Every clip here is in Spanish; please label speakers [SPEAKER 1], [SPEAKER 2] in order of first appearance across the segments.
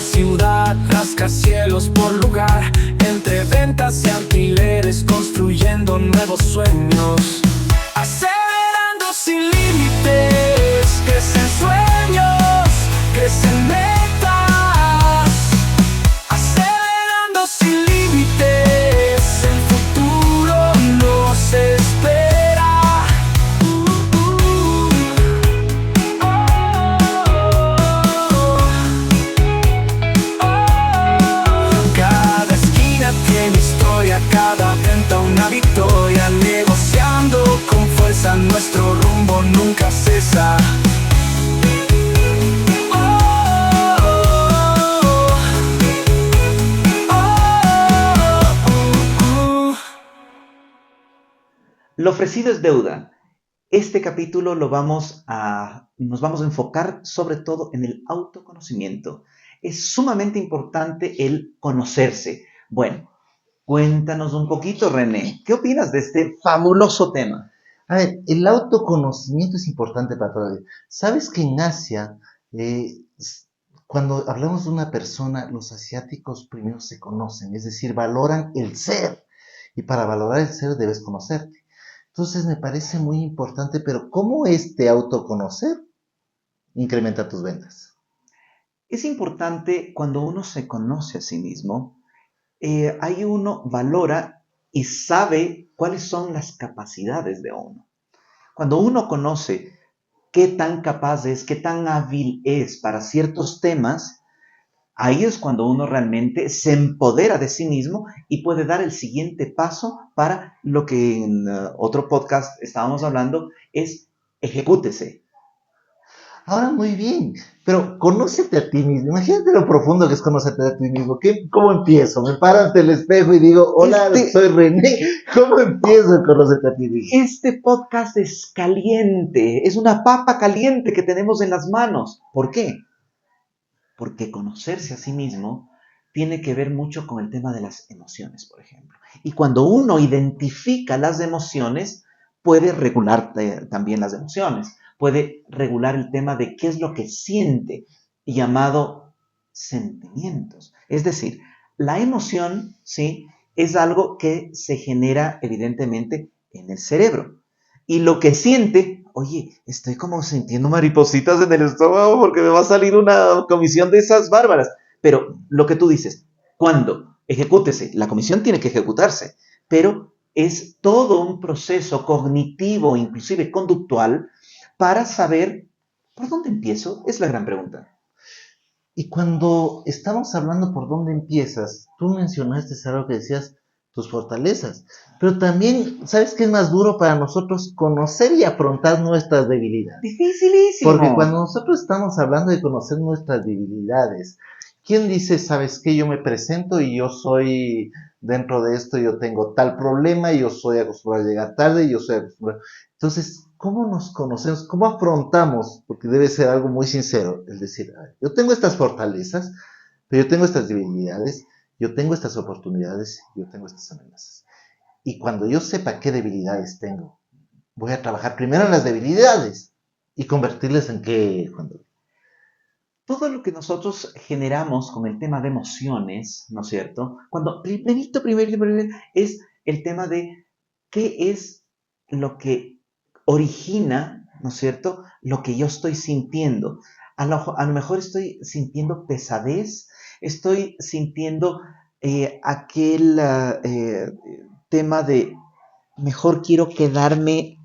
[SPEAKER 1] ciudad, rascacielos por lugar, entre ventas y alquileres, construyendo nuevos sueños. Acelerando sin límites, crecen sueños, crecen metas. Acelerando sin límites, el futuro nos espera. Cada esquina tiene historia, cada venta una victoria. Negociando con fuerza, nuestro rumbo nunca cesa.
[SPEAKER 2] Lo ofrecido es deuda. Este capítulo nos vamos a enfocar sobre todo en el autoconocimiento. Es sumamente importante el conocerse. Bueno, cuéntanos un poquito, René. ¿Qué opinas de este fabuloso tema?
[SPEAKER 3] A ver, el autoconocimiento es importante para toda la vida. ¿Sabes que en Asia, cuando hablamos de una persona, los asiáticos primero se conocen, es decir, valoran el ser. Y para valorar el ser debes conocerte. Entonces me parece muy importante, pero ¿cómo este autoconocer incrementa tus ventas?
[SPEAKER 2] Es importante cuando uno se conoce a sí mismo, ahí uno valora y sabe cuáles son las capacidades de uno. Cuando uno conoce qué tan capaz es, qué tan hábil es para ciertos temas, ahí es cuando uno realmente se empodera de sí mismo y puede dar el siguiente paso para lo que en otro podcast estábamos hablando, es ejecútese.
[SPEAKER 3] Ahora, muy bien, pero conócete a ti mismo. Imagínate lo profundo que es conocerte a ti mismo. ¿Cómo empiezo? Me paro ante el espejo y digo, hola, soy René. ¿Cómo empiezo a conocerte a ti mismo?
[SPEAKER 2] Este podcast es caliente, es una papa caliente que tenemos en las manos. ¿Por qué? Porque conocerse a sí mismo tiene que ver mucho con el tema de las emociones, por ejemplo. Y cuando uno identifica las emociones, puede regular también las emociones, puede regular el tema de qué es lo que siente, llamado sentimientos. Es decir, la emoción, ¿sí?, es algo que se genera evidentemente en el cerebro. Y lo que siente, oye, estoy como sintiendo maripositas en el estómago porque me va a salir una comisión de esas bárbaras. Pero lo que tú dices, ¿cuándo? Ejecútese. La comisión tiene que ejecutarse, pero es todo un proceso cognitivo, inclusive conductual, para saber por dónde empiezo. Es la gran pregunta.
[SPEAKER 3] Y cuando estamos hablando por dónde empiezas, tú mencionaste algo que decías, tus fortalezas, pero también, ¿sabes qué es más duro para nosotros? Conocer y afrontar nuestras debilidades.
[SPEAKER 2] Dificilísimo.
[SPEAKER 3] Porque cuando nosotros estamos hablando de conocer nuestras debilidades, ¿quién dice, sabes qué, yo me presento y yo soy, dentro de esto yo tengo tal problema, yo soy acostumbrado a llegar tarde, yo soy acostumbrado... Entonces, ¿cómo nos conocemos? ¿Cómo afrontamos? Porque debe ser algo muy sincero, es decir, a ver, yo tengo estas fortalezas, pero yo tengo estas debilidades, yo tengo estas oportunidades, yo tengo estas amenazas. Y cuando yo sepa qué debilidades tengo, voy a trabajar primero en las debilidades y convertirlas en qué, cuando...
[SPEAKER 2] Todo lo que nosotros generamos con el tema de emociones, ¿no es cierto? Cuando primero es el tema de qué es lo que origina, ¿no es cierto?, lo que yo estoy sintiendo. A lo mejor estoy sintiendo pesadez, estoy sintiendo aquel tema de mejor quiero quedarme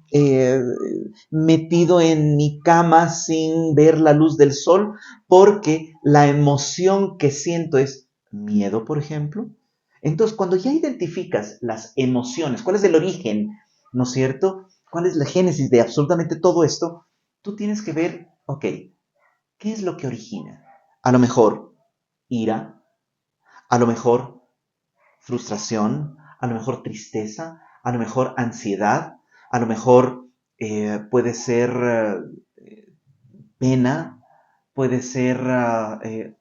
[SPEAKER 2] metido en mi cama sin ver la luz del sol, porque la emoción que siento es miedo, por ejemplo. Entonces, cuando ya identificas las emociones, cuál es el origen, ¿no es cierto?, cuál es la génesis de absolutamente todo esto, tú tienes que ver, ok, ¿qué es lo que origina? A lo mejor ira, a lo mejor frustración, a lo mejor tristeza, a lo mejor ansiedad, a lo mejor puede ser pena, puede ser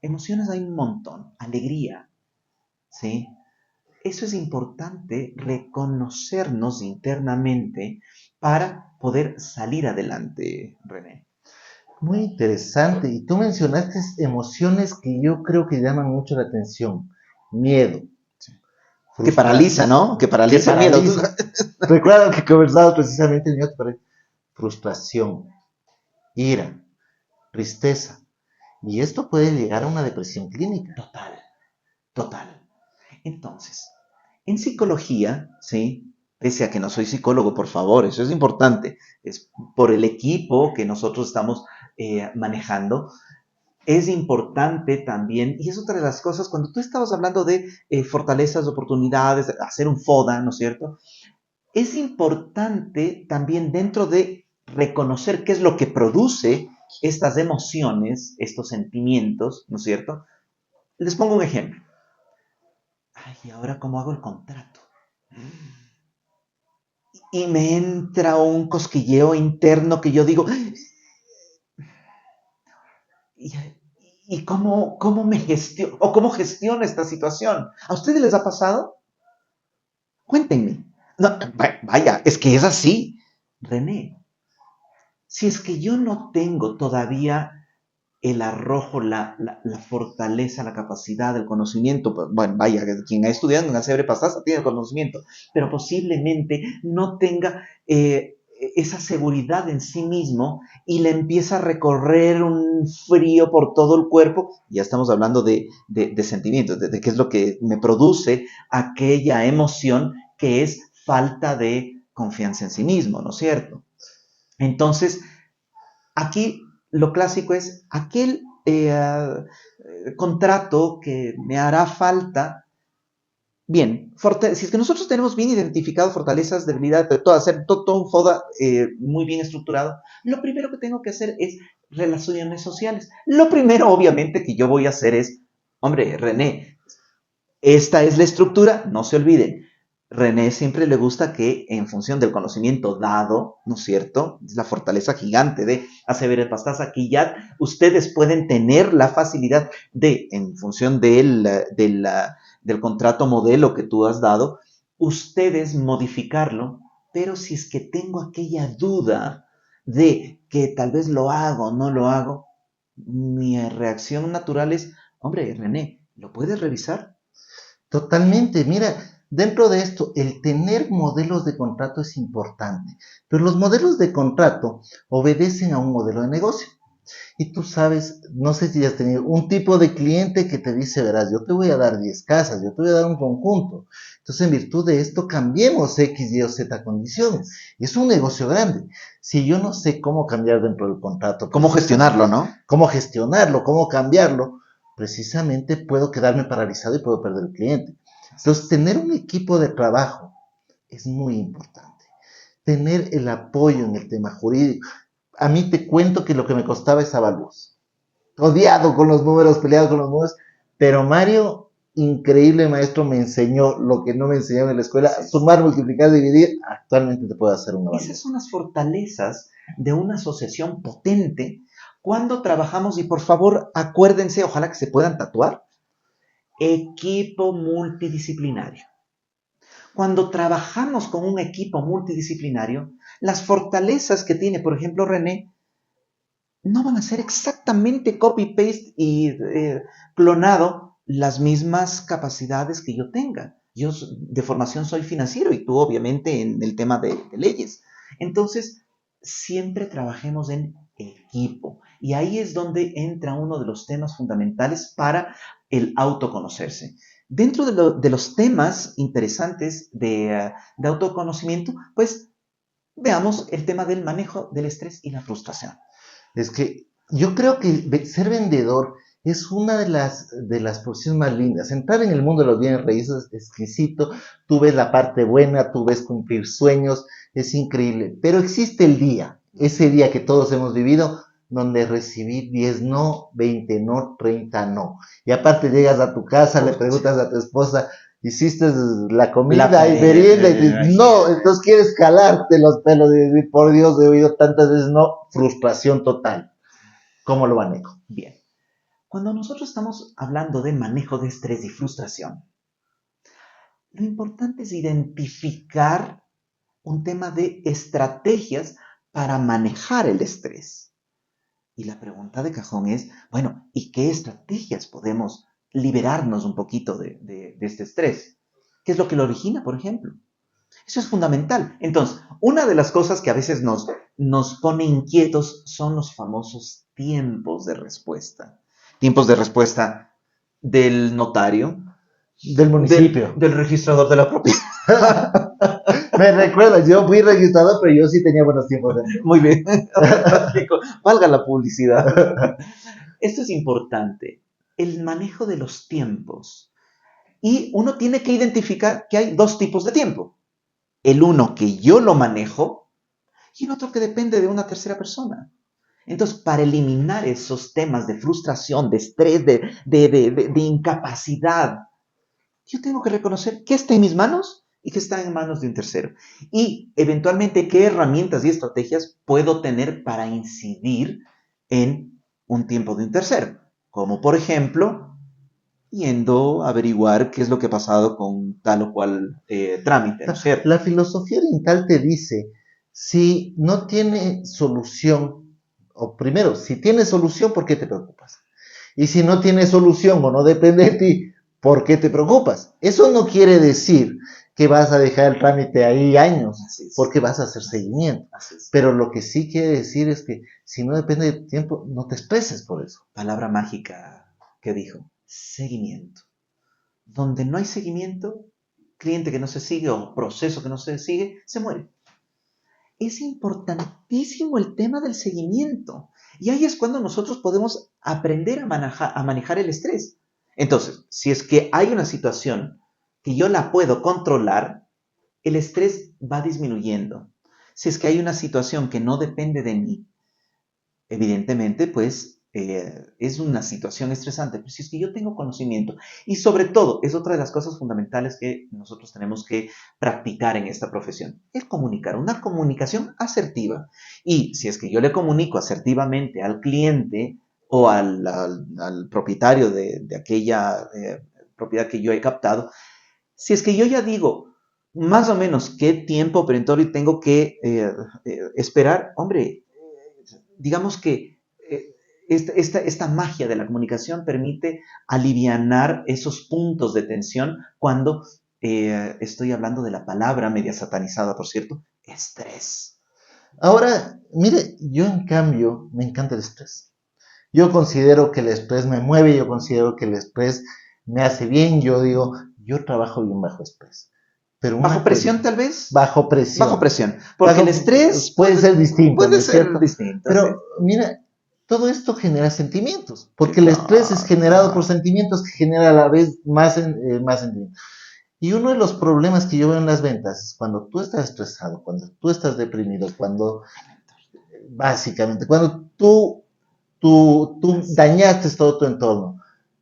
[SPEAKER 2] emociones, hay un montón, alegría, ¿sí? Eso es importante, reconocernos internamente para poder salir adelante, René.
[SPEAKER 3] Muy interesante. Y tú mencionaste emociones que yo creo que llaman mucho la atención. Miedo,
[SPEAKER 2] Que paraliza,
[SPEAKER 3] frustración,
[SPEAKER 2] ¿no? Que
[SPEAKER 3] que
[SPEAKER 2] paraliza el miedo.
[SPEAKER 3] paraliza. Recuerda que conversamos precisamente el miedo, frustración, ira, tristeza. Y esto puede llegar a una depresión clínica.
[SPEAKER 2] Total, total. Entonces, en psicología, ¿sí? Pese a que no soy psicólogo, por favor, eso es importante. Es por el equipo que nosotros estamos manejando. Es importante también, y es otra de las cosas, cuando tú estabas hablando de fortalezas, oportunidades, hacer un FODA, ¿no es cierto? Es importante también dentro de reconocer qué es lo que produce estas emociones, estos sentimientos, ¿no es cierto? Les pongo un ejemplo. Ay, ¿y ahora cómo hago el contrato? Y me entra un cosquilleo interno que yo digo, ¿y, y cómo me gestiono, o cómo gestiono esta situación? ¿A ustedes les ha pasado? Cuéntenme. No, vaya, es que es así. René, si es que yo no tengo todavía el arrojo, la fortaleza, la capacidad, el conocimiento, pues, bueno, vaya, quien ha estudiado en la cebre pasada tiene el conocimiento, pero posiblemente no tenga esa seguridad en sí mismo y le empieza a recorrer un frío por todo el cuerpo. Ya estamos hablando de sentimientos, de qué es lo que me produce aquella emoción que es falta de confianza en sí mismo, ¿no es cierto? Entonces, aquí lo clásico es aquel contrato que me hará falta. Bien, si es que nosotros tenemos bien identificado fortalezas, debilidades, hacer todo un FODA muy bien estructurado, lo primero que tengo que hacer es relaciones sociales. Lo primero, obviamente, que yo voy a hacer es, hombre, René, esta es la estructura, no se olviden. René siempre le gusta que en función del conocimiento dado, ¿no es cierto? Es la fortaleza gigante de Acevedo Pastaza, que ya ustedes pueden tener la facilidad de, en función del contrato modelo que tú has dado, ustedes modificarlo, pero si es que tengo aquella duda de que tal vez lo hago o no lo hago, mi reacción natural es, hombre, René, ¿lo puedes revisar?
[SPEAKER 3] Totalmente, mira, dentro de esto, el tener modelos de contrato es importante, pero los modelos de contrato obedecen a un modelo de negocio. Y tú sabes, no sé si has tenido un tipo de cliente que te dice, verás, yo te voy a dar 10 casas, yo te voy a dar un conjunto. Entonces, en virtud de esto, cambiemos X, Y o Z condiciones. Y es un negocio grande. Si yo no sé cómo cambiar dentro del contrato,
[SPEAKER 2] ¿Cómo gestionarlo, no?
[SPEAKER 3] cómo gestionarlo, cómo cambiarlo, precisamente puedo quedarme paralizado y puedo perder el cliente. Entonces, tener un equipo de trabajo es muy importante. Tener el apoyo en el tema jurídico. A mí te cuento que lo que me costaba es Avalúos. Odiado con los números, peleado con los números, pero Mario, increíble maestro, me enseñó lo que no me enseñaba en la escuela,
[SPEAKER 2] Sí.
[SPEAKER 3] sumar, multiplicar, dividir, actualmente te puedo hacer un Avalúo.
[SPEAKER 2] Esas son las fortalezas de una asociación potente cuando trabajamos, y por favor acuérdense, ojalá que se puedan tatuar, equipo multidisciplinario. Cuando trabajamos con un equipo multidisciplinario, las fortalezas que tiene, por ejemplo, René, no van a ser exactamente copy-paste y clonado las mismas capacidades que yo tenga. Yo de formación soy financiero y tú obviamente en el tema de leyes. Entonces, siempre trabajemos en equipo. Y ahí es donde entra uno de los temas fundamentales para el autoconocerse. Dentro de los temas interesantes de autoconocimiento, pues veamos el tema del manejo del estrés y la frustración.
[SPEAKER 3] Es que yo creo que ser vendedor es una de las profesiones más lindas. Entrar en el mundo de los bienes raíces es exquisito. Tú ves la parte buena, tú ves cumplir sueños, es increíble. Pero existe el día, ese día que todos hemos vivido, donde recibí 10 no, 20 no, 30 no. Y aparte llegas a tu casa, le preguntas a tu esposa, ¿hiciste la comida y merienda? Y dices, no, entonces quieres jalarte los pelos y decir, por Dios, he oído tantas veces no, frustración total. ¿Cómo lo manejo?
[SPEAKER 2] Bien, cuando nosotros estamos hablando de manejo de estrés y frustración, lo importante es identificar un tema de estrategias para manejar el estrés. Y la pregunta de cajón es, bueno, ¿y qué estrategias podemos liberarnos un poquito de este estrés? ¿Qué es lo que lo origina, por ejemplo? Eso es fundamental. Entonces, una de las cosas que a veces nos pone inquietos son los famosos tiempos de respuesta. Tiempos de respuesta del notario,
[SPEAKER 3] Del municipio.
[SPEAKER 2] del registrador de la propiedad.
[SPEAKER 3] Me recuerdas, yo fui registrado, pero yo sí tenía buenos tiempos de mí.
[SPEAKER 2] Muy bien. Valga la publicidad. Esto es importante, el manejo de los tiempos. Y uno tiene que identificar que hay dos tipos de tiempo. El uno que yo lo manejo y el otro que depende de una tercera persona. Entonces, para eliminar esos temas de frustración, de estrés, de incapacidad, yo tengo que reconocer qué está en mis manos y qué está en manos de un tercero. Y eventualmente qué herramientas y estrategias puedo tener para incidir en un tiempo de un tercero. Como por ejemplo, yendo a averiguar qué es lo que ha pasado con tal o cual trámite, ¿no es cierto?
[SPEAKER 3] La filosofía oriental te dice, si no tiene solución, o primero, si tiene solución, ¿por qué te preocupas? Y si no tiene solución o no depende de ti, ¿por qué te preocupas? Eso no quiere decir que vas a dejar el trámite ahí años, porque vas a hacer seguimiento. Pero lo que sí quiere decir es que si no depende de tu tiempo, no te estreses por eso.
[SPEAKER 2] Palabra mágica que dijo, seguimiento. Donde no hay seguimiento, cliente que no se sigue o proceso que no se sigue, se muere. Es importantísimo el tema del seguimiento. Y ahí es cuando nosotros podemos aprender a manejar el estrés. Entonces, si es que hay una situación que yo la puedo controlar, el estrés va disminuyendo. Si es que hay una situación que no depende de mí, evidentemente, pues es una situación estresante. Pero si es que yo tengo conocimiento, y sobre todo, es otra de las cosas fundamentales que nosotros tenemos que practicar en esta profesión, el comunicar, una comunicación asertiva. Y si es que yo le comunico asertivamente al cliente o al propietario de aquella propiedad que yo he captado, si es que yo ya digo más o menos qué tiempo perentorio tengo que esperar, hombre, digamos que esta magia de la comunicación permite alivianar esos puntos de tensión cuando estoy hablando de la palabra media satanizada, por cierto, estrés.
[SPEAKER 3] Ahora, mire, yo en cambio me encanta el estrés. Yo considero que el estrés me mueve, yo considero que el estrés me hace bien, yo digo, yo trabajo bien bajo estrés. Pero
[SPEAKER 2] ¿Bajo presión tal vez?
[SPEAKER 3] Bajo presión.
[SPEAKER 2] Bajo presión. Porque el estrés
[SPEAKER 3] puede ser distinto.
[SPEAKER 2] Puede
[SPEAKER 3] ¿no
[SPEAKER 2] ser
[SPEAKER 3] cierto?
[SPEAKER 2] distinto.
[SPEAKER 3] Pero
[SPEAKER 2] sí.
[SPEAKER 3] mira, todo esto genera sentimientos, porque
[SPEAKER 2] Sí,
[SPEAKER 3] el estrés es generado
[SPEAKER 2] claro.
[SPEAKER 3] por sentimientos que genera a la vez más sentimientos. Y uno de los problemas que yo veo en las ventas es cuando tú estás estresado, cuando tú estás deprimido, cuando básicamente, cuando tú dañaste todo tu entorno,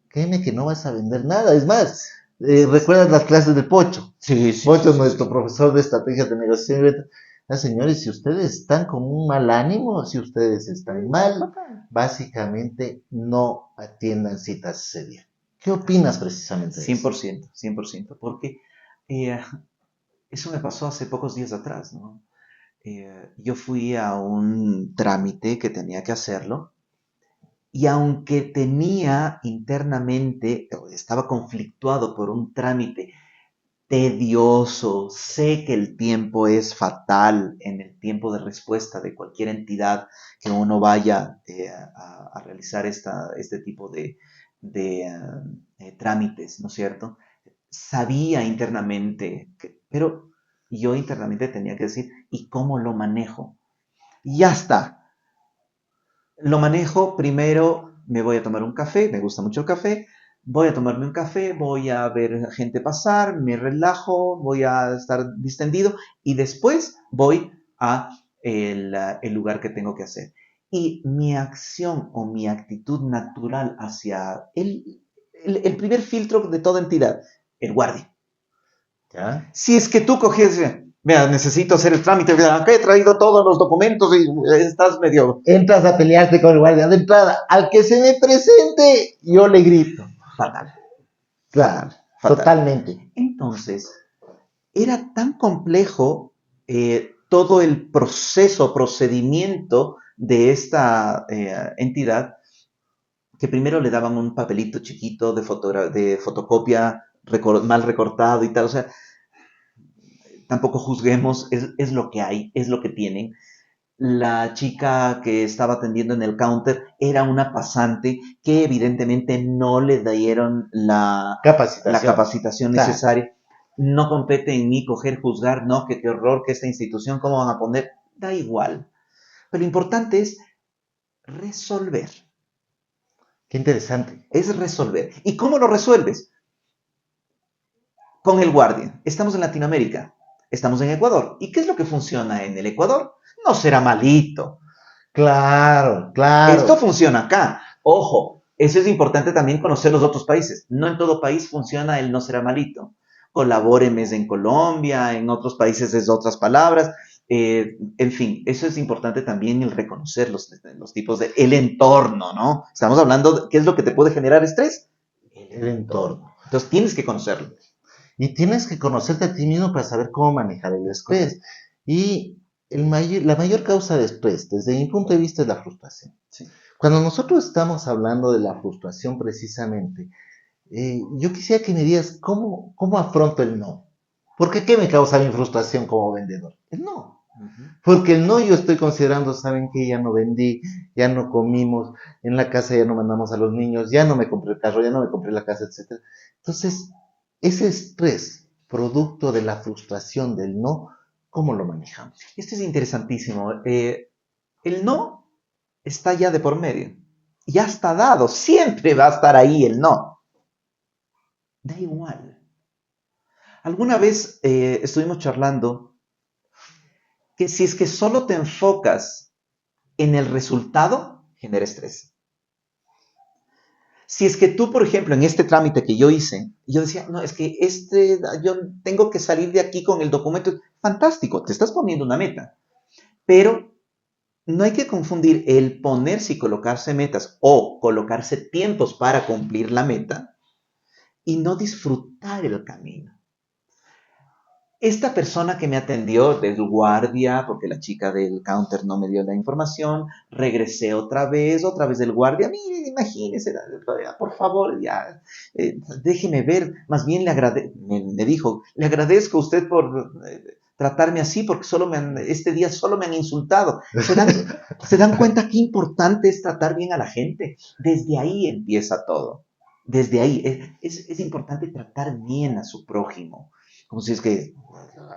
[SPEAKER 3] créeme que no vas a vender nada. Es más, ¿recuerdas las clases de Pocho?
[SPEAKER 2] Sí,
[SPEAKER 3] Pocho es nuestro profesor de estrategias de negociación y ventas. Señores, si ustedes están con un mal ánimo, si ustedes están mal, básicamente no atiendan citas ese día. ¿Qué opinas precisamente de eso?
[SPEAKER 2] 100%, 100%, porque eso me pasó hace pocos días atrás, ¿no? Yo fui a un trámite que tenía que hacerlo y aunque tenía internamente, estaba conflictuado por un trámite tedioso, sé que el tiempo es fatal en el tiempo de respuesta de cualquier entidad que uno vaya a realizar este tipo de trámites, ¿no es cierto? Sabía internamente, pero yo internamente tenía que decir, ¿y cómo lo manejo? Ya está. Lo manejo, primero me voy a tomar un café, me gusta mucho el café, voy a tomarme un café, voy a ver gente pasar, me relajo, voy a estar distendido y después voy a el lugar que tengo que hacer. Y mi acción o mi actitud natural hacia el primer filtro de toda entidad, el guardia.
[SPEAKER 3] ¿Ya?
[SPEAKER 2] Si es que tú coges, mira, necesito hacer el trámite, acá he traído todos los documentos y estás medio...
[SPEAKER 3] Entras a pelearte con el guardia de entrada. Al que se me presente, yo le grito.
[SPEAKER 2] Fatal.
[SPEAKER 3] Claro,
[SPEAKER 2] Fatal.
[SPEAKER 3] totalmente.
[SPEAKER 2] Entonces, era tan complejo todo el procedimiento de esta entidad, que primero le daban un papelito chiquito de fotocopia mal recortado y tal. O sea, tampoco juzguemos, es lo que hay, es lo que tienen. La chica que estaba atendiendo en el counter era una pasante que evidentemente no le dieron la capacitación
[SPEAKER 3] Claro.
[SPEAKER 2] necesaria. No compete en mí coger, juzgar, no, que qué horror, que esta institución, ¿cómo van a poner? Da igual. Pero lo importante es resolver.
[SPEAKER 3] Qué interesante.
[SPEAKER 2] Es resolver. ¿Y cómo lo resuelves? Con el guardia. Estamos en Latinoamérica. Estamos en Ecuador. ¿Y qué es lo que funciona en el Ecuador? No será malito.
[SPEAKER 3] Claro,
[SPEAKER 2] Esto
[SPEAKER 3] claro.
[SPEAKER 2] funciona acá. Ojo, eso es importante también conocer los otros países. No en todo país funciona el no será malito. Colabóremes en Colombia, en otros países es otras palabras. En fin, eso es importante también el reconocer los tipos de... El entorno, ¿no? Estamos hablando de qué es lo que te puede generar estrés.
[SPEAKER 3] El entorno.
[SPEAKER 2] Entonces tienes que conocerlo.
[SPEAKER 3] Y tienes que conocerte a ti mismo para saber cómo manejar el estrés. Y la mayor causa de estrés, desde mi punto de vista, es la frustración.
[SPEAKER 2] Sí.
[SPEAKER 3] Cuando nosotros estamos hablando de la frustración precisamente, yo quisiera que me digas cómo afronto el no. Porque ¿qué me causa mi frustración como vendedor? El no. Porque el no yo estoy considerando, ¿saben qué? Ya no vendí, ya no comimos, en la casa ya no mandamos a los niños, ya no me compré el carro, ya no me compré la casa, etc. Entonces, ese estrés, producto de la frustración del no, ¿cómo lo manejamos?
[SPEAKER 2] Esto es interesantísimo. El no está ya de por medio. Ya está dado. Siempre va a estar ahí el no. Da igual. Alguna vez estuvimos charlando que si es que solo te enfocas en el resultado, genera estrés. Si es que tú, por ejemplo, en este trámite que yo hice, yo decía, no, es que yo tengo que salir de aquí con el documento. Fantástico, te estás poniendo una meta. Pero no hay que confundir el ponerse y colocarse metas o colocarse tiempos para cumplir la meta y no disfrutar el camino. Esta persona que me atendió del guardia, porque la chica del counter no me dio la información, regresé otra vez del guardia. Mire, imagínese, por favor, ya, déjeme ver. Más bien me dijo, le agradezco a usted por tratarme así, porque este día solo me han insultado. ¿Se dan cuenta qué importante es tratar bien a la gente? Desde ahí empieza todo. Desde ahí es importante tratar bien a su prójimo. Como si es que,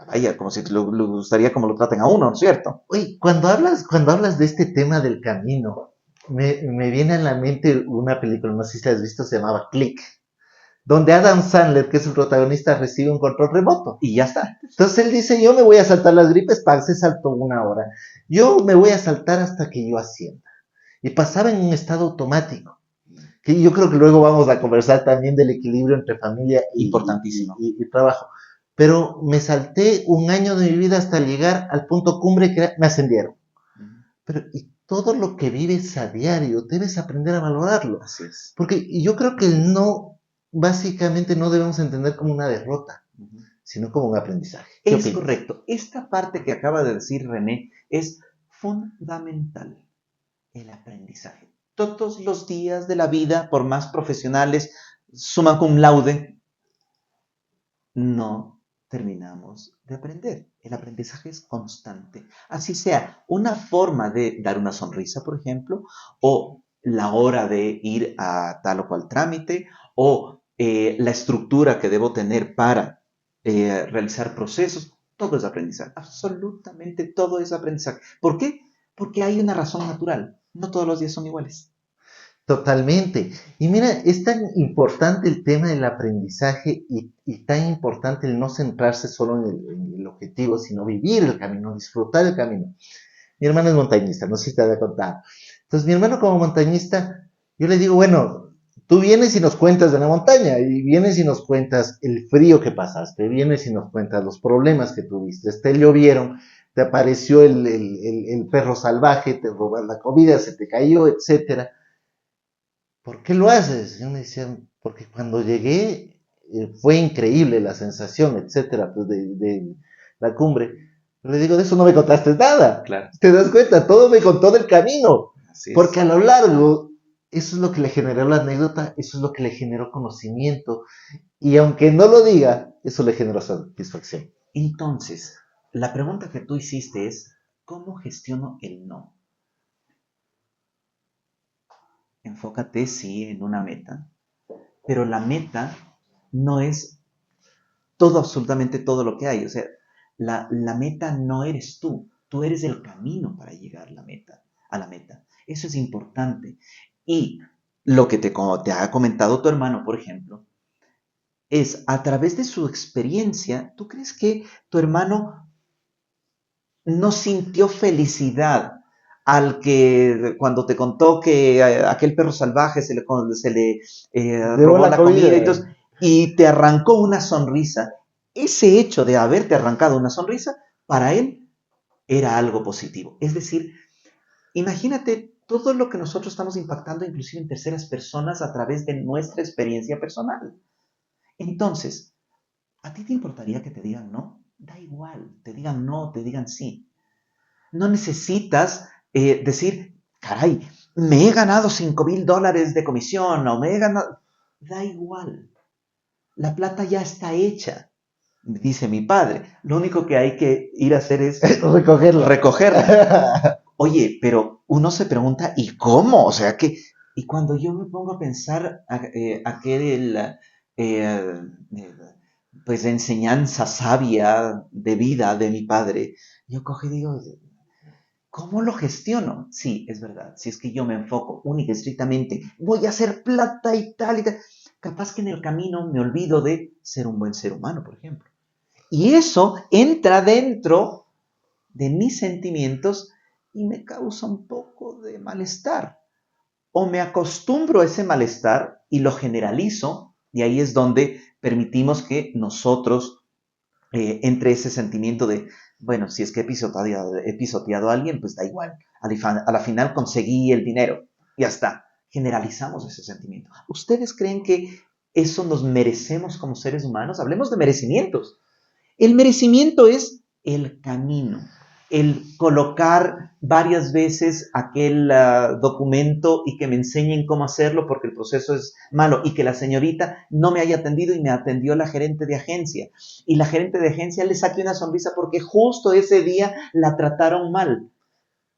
[SPEAKER 2] vaya, como si le gustaría como lo traten a uno, ¿no es cierto?
[SPEAKER 3] Oye, cuando hablas de este tema del camino, me viene a la mente una película, no sé si la has visto, se llamaba Click, donde Adam Sandler, que es el protagonista, recibe un control remoto.
[SPEAKER 2] Y ya está.
[SPEAKER 3] Entonces él dice, yo me voy a saltar las gripes, se saltó 1 hora. Yo me voy a saltar hasta que yo ascienda. Y pasaba en un estado automático. Que yo creo que luego vamos a conversar también del equilibrio entre familia
[SPEAKER 2] Importantísimo.
[SPEAKER 3] y trabajo. Pero me salté 1 año de mi vida hasta llegar al punto cumbre que me ascendieron. Pero y todo lo que vives a diario, debes aprender a valorarlo.
[SPEAKER 2] Así es.
[SPEAKER 3] Porque yo creo que el no, básicamente no debemos entender como una derrota, sino como un aprendizaje.
[SPEAKER 2] Es correcto. Esta parte que acaba de decir René es fundamental. El aprendizaje. Todos los días de la vida, por más profesionales, summa cum laude, no terminamos de aprender. El aprendizaje es constante. Así sea una forma de dar una sonrisa, por ejemplo, o la hora de ir a tal o cual trámite, o la estructura que debo tener para realizar procesos. Todo es aprendizaje. Absolutamente todo es aprendizaje. ¿Por qué? Porque hay una razón natural. No todos los días son iguales.
[SPEAKER 3] Totalmente. Y mira, es tan importante el tema del aprendizaje y tan importante el no centrarse solo en el objetivo, sino vivir el camino, disfrutar el camino. Mi hermano es montañista, no sé si te había contado. Entonces, mi hermano como montañista, yo le digo, bueno, tú vienes y nos cuentas de la montaña, y vienes y nos cuentas el frío que pasaste, vienes y nos cuentas los problemas que tuviste, te llovieron, te apareció el perro salvaje, te roban la comida, se te cayó, etcétera. ¿Por qué lo haces? Yo me decía, porque cuando llegué fue increíble la sensación, etcétera, pues de la cumbre, Le digo, de eso no me contaste nada.
[SPEAKER 2] Claro,
[SPEAKER 3] ¿Te das cuenta? Todo me contó del camino.
[SPEAKER 2] así es.
[SPEAKER 3] Porque a lo largo, eso es lo que le generó la anécdota, eso es lo que le generó conocimiento. Y aunque no lo diga, eso le generó satisfacción.
[SPEAKER 2] Entonces, la pregunta que tú hiciste es, ¿cómo gestiono el no? Enfócate, sí, en una meta, pero la meta no es todo, absolutamente todo lo que hay. O sea, la meta no eres tú eres el camino para llegar a la meta. Eso es importante. Y lo que como te ha comentado tu hermano, por ejemplo, es a través de su experiencia, ¿tú crees que tu hermano no sintió felicidad al que cuando te contó que aquel perro salvaje se le
[SPEAKER 3] Llevó
[SPEAKER 2] robó
[SPEAKER 3] la
[SPEAKER 2] la comida y,
[SPEAKER 3] comida.
[SPEAKER 2] todo, y te arrancó una sonrisa? Ese hecho de haberte arrancado una sonrisa, para él era algo positivo. Es decir, imagínate todo lo que nosotros estamos impactando, inclusive en terceras personas, a través de nuestra experiencia personal. Entonces, ¿a ti te importaría que te digan no? Da igual, te digan no, te digan sí. No necesitas decir, caray, me he ganado $5,000 de comisión o me he ganado... Da igual, la plata ya está hecha, dice mi padre. Lo único que hay que ir a hacer es
[SPEAKER 3] Recogerla.
[SPEAKER 2] recogerla. Oye, pero uno se pregunta, ¿y cómo? O sea que... Y cuando yo me pongo a pensar aquel, eh, pues, enseñanza sabia de vida de mi padre, yo cojo y digo, ¿cómo lo gestiono? Sí, es verdad. Si es que yo me enfoco única y estrictamente, voy a hacer plata y tal y tal. Capaz que en el camino me olvido de ser un buen ser humano, por ejemplo. Y eso entra dentro de mis sentimientos y me causa un poco de malestar. O me acostumbro a ese malestar y lo generalizo, y ahí es donde permitimos que nosotros entre ese sentimiento de, bueno, si es que he pisoteado a alguien, pues da igual. A la final conseguí el dinero. Ya está. Generalizamos ese sentimiento. ¿Ustedes creen que eso nos merecemos como seres humanos? Hablemos de merecimientos. El merecimiento es el camino, el colocar varias veces aquel documento y que me enseñen cómo hacerlo porque el proceso es malo y que la señorita no me haya atendido y me atendió la gerente de agencia. Y la gerente de agencia le saqué una sonrisa porque justo ese día la trataron mal.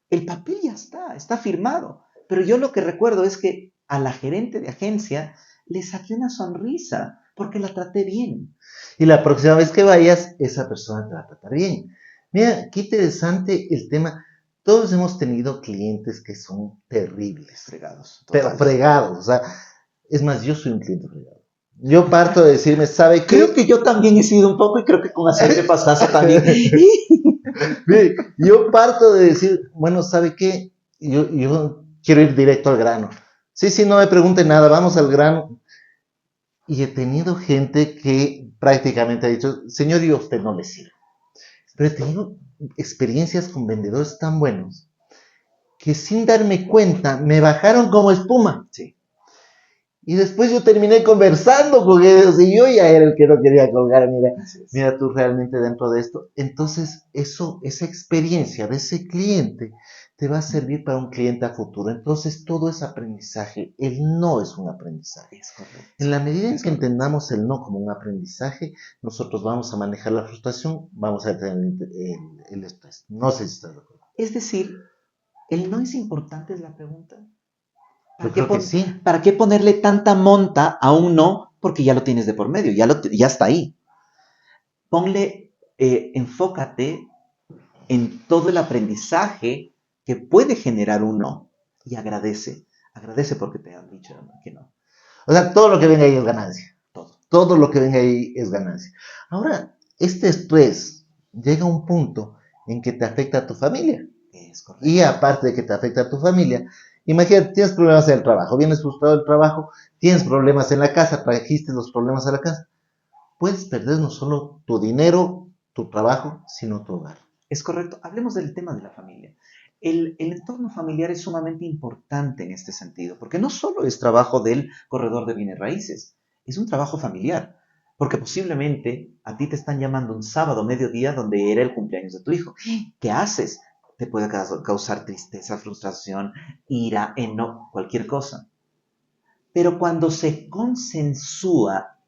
[SPEAKER 2] El papel ya está firmado. Pero yo lo que recuerdo es que a la gerente de agencia le saqué una sonrisa porque la traté bien.
[SPEAKER 3] Y la próxima vez que vayas, esa persona te va a tratar bien. Mira, qué interesante el tema. Todos hemos tenido clientes que son terribles,
[SPEAKER 2] Fregados.
[SPEAKER 3] pero
[SPEAKER 2] Totales.
[SPEAKER 3] fregados. O sea, es más, yo soy un cliente fregado. Yo parto de decirme, ¿sabe qué?
[SPEAKER 2] Creo que yo también he sido un poco y creo que con aceite pastaza también.
[SPEAKER 3] Mire, yo parto de decir, bueno, ¿sabe qué? Yo quiero ir directo al grano. Sí, sí, no me pregunte nada, vamos al grano. Y he tenido gente que prácticamente ha dicho, señor, yo a usted no le sirvo. Pero he tenido experiencias con vendedores tan buenos que sin darme cuenta me bajaron como espuma.
[SPEAKER 2] Sí.
[SPEAKER 3] Y después yo terminé conversando con ellos y yo ya era el que no quería colgar. Mira tú realmente dentro de esto. Entonces, esa experiencia de ese cliente te va a servir para un cliente a futuro. Entonces, todo es aprendizaje. El no es un aprendizaje.
[SPEAKER 2] Es correcto.
[SPEAKER 3] En la medida en que entendamos el no como un aprendizaje, nosotros vamos a manejar la frustración, vamos a tener el estrés. No sé si estás de acuerdo.
[SPEAKER 2] Es decir, ¿el no es importante es la pregunta?
[SPEAKER 3] Yo creo que sí.
[SPEAKER 2] ¿Para qué ponerle tanta monta a un no? Porque ya lo tienes de por medio, ya está ahí. Ponle, enfócate en todo el aprendizaje que puede generar un no y agradece. Agradece porque te han dicho que no.
[SPEAKER 3] O sea, todo lo que venga ahí es ganancia.
[SPEAKER 2] Todo.
[SPEAKER 3] Todo lo que venga ahí es ganancia. Ahora, este estrés llega a un punto en que te afecta a tu familia.
[SPEAKER 2] Es correcto.
[SPEAKER 3] Y aparte de que te afecta a tu familia, imagínate, tienes problemas en el trabajo, vienes frustrado del trabajo, tienes problemas en la casa, trajiste los problemas a la casa. Puedes perder no solo tu dinero, tu trabajo, sino tu hogar.
[SPEAKER 2] Es correcto. Hablemos del tema de la familia. El entorno familiar es sumamente importante en este sentido, porque no solo es trabajo del corredor de bienes raíces, es un trabajo familiar. Porque posiblemente a ti te están llamando un sábado mediodía donde era el cumpleaños de tu hijo. ¿Qué haces? Te puede causar tristeza, frustración, ira, enojo, cualquier cosa. Pero cuando se consensúa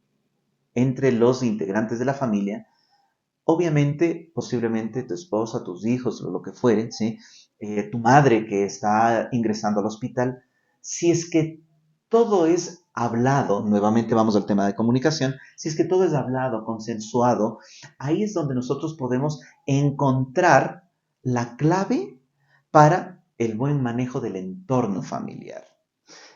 [SPEAKER 2] entre los integrantes de la familia, obviamente, posiblemente tu esposa, tus hijos o lo que fueren, ¿sí? Tu madre que está ingresando al hospital, si es que todo es hablado, nuevamente vamos al tema de comunicación, si es que todo es hablado, consensuado, ahí es donde nosotros podemos encontrar la clave para el buen manejo del entorno familiar.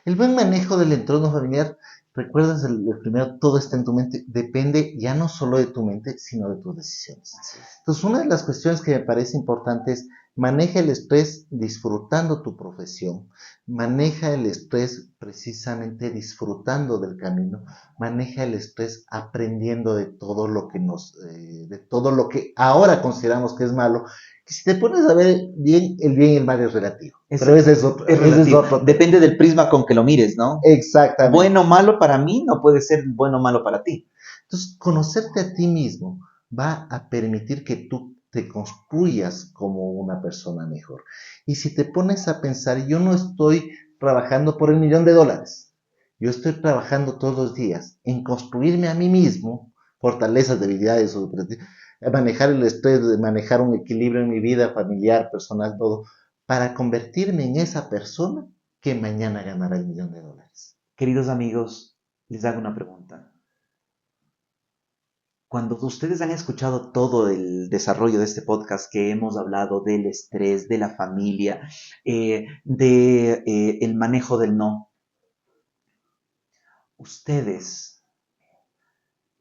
[SPEAKER 3] El buen manejo del entorno familiar, recuerdas el primero, todo está en tu mente, depende ya no solo de tu mente, sino de tus decisiones. Entonces, una de las cuestiones que me parece importante es maneja el estrés disfrutando tu profesión, maneja el estrés precisamente disfrutando del camino, maneja el estrés aprendiendo de todo lo que ahora consideramos que es malo, que si te pones a ver bien, el bien y el mal es relativo. Pero ese es otro.
[SPEAKER 2] Es relativo. Depende del prisma con que lo mires, ¿no?
[SPEAKER 3] Exactamente.
[SPEAKER 2] Bueno o malo para mí no puede ser bueno o malo para ti.
[SPEAKER 3] Entonces, conocerte a ti mismo va a permitir que tú te construyas como una persona mejor. Y si te pones a pensar, yo no estoy trabajando por el $1.000.000. Yo estoy trabajando todos los días en construirme a mí mismo, fortalezas, debilidades, manejar el estrés, manejar un equilibrio en mi vida familiar, personal, todo, para convertirme en esa persona que mañana ganará el $1.000.000.
[SPEAKER 2] Queridos amigos, les hago una pregunta. Cuando ustedes han escuchado todo el desarrollo de este podcast que hemos hablado del estrés, de la familia, el manejo del no, ¿ustedes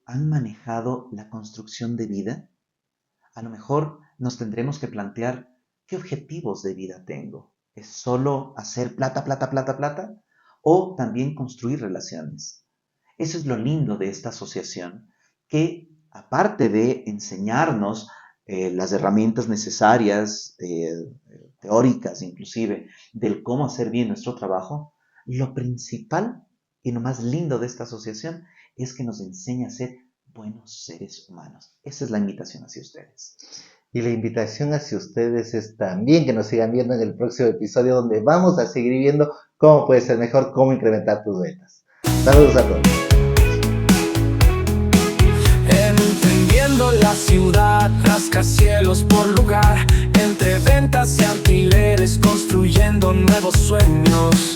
[SPEAKER 2] han manejado la construcción de vida? A lo mejor nos tendremos que plantear qué objetivos de vida tengo. ¿Es solo hacer plata, plata, plata, plata? ¿O también construir relaciones? Eso es lo lindo de esta asociación, que aparte de enseñarnos las herramientas necesarias, teóricas inclusive, del cómo hacer bien nuestro trabajo, lo principal y lo más lindo de esta asociación es que nos enseña a ser buenos seres humanos. Esa es la invitación hacia ustedes.
[SPEAKER 3] Y la invitación hacia ustedes es también que nos sigan viendo en el próximo episodio, donde vamos a seguir viendo cómo puede ser mejor, cómo incrementar tus ventas. Saludos a todos.
[SPEAKER 1] Entendiendo la ciudad, rascacielos por lugar, entre ventas y alquileres, construyendo nuevos sueños.